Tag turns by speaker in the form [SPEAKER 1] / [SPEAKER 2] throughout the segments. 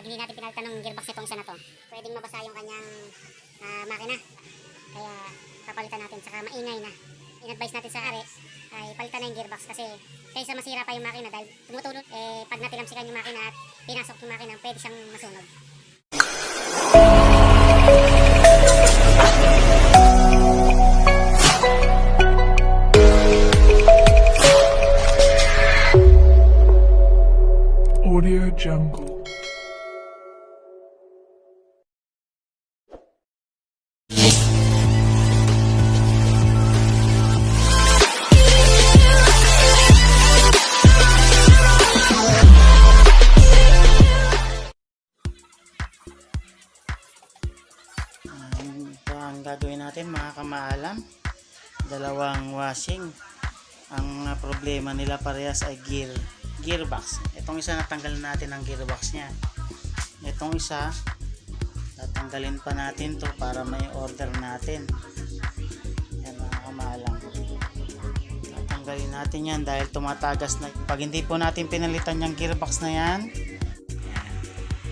[SPEAKER 1] hindi natin pinalitan ng gearbox nitong isa na to, pwedeng mabasa yung kanyang makina. Kaya papalitan natin, saka maingay na. In-advise natin sa ari ay palitan na yung gearbox kasi kaysa masira pa yung makina dahil tumutulog, pag natilamsikan yung makina at pinasok yung makina, pwede siyang masunog.
[SPEAKER 2] Audio Jungle.
[SPEAKER 3] Ito ang gagawin natin mga kamaalam, dalawang washing. Ang problema nila parehas ay gearbox. Itong isa natanggalin natin ang gearbox nya, itong isa tatanggalin pa natin to para may order natin. Yan mga kamaalam, tatanggalin natin yan dahil tumatagas na. Pag hindi po natin pinalitan yung gearbox na yan,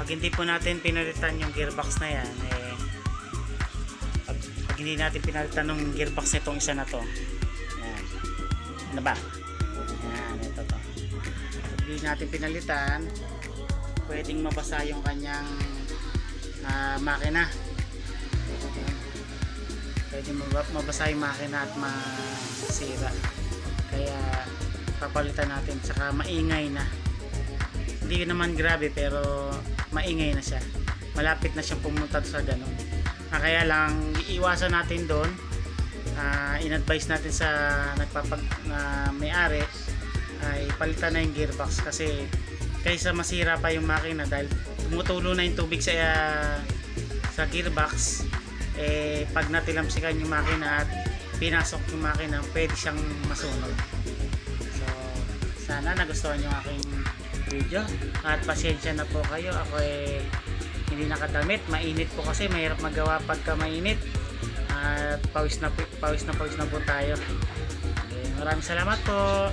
[SPEAKER 3] pag hindi po natin pinalitan yung gearbox na yan, pag hindi natin pinalitan ng gearbox nitong isa na to, yan, ano ba, yan, ito to, pag hindi natin pinalitan, pwedeng mabasa yung kanyang makina. Pwedeng mabasa yung makina at masira. Kaya papalitan natin, saka maingay na. Hindi naman grabe pero maingay na siya, malapit na siyang pumunta sa ganun. Kaya lang iiwasan natin doon, in-advise natin sa may-ari ay palitan na yung gearbox kasi kaysa masira pa yung makina dahil tumutulo na yung tubig sa gearbox, pag natilamsikan yung makina at pinasok yung makina, pwede siyang masunog. So sana nagustuhan yung aking video at pasensya na po kayo, ako hindi nakadamit, mainit po kasi mahirap magawa pagka mainit at pawis na po tayo. Maraming salamat po.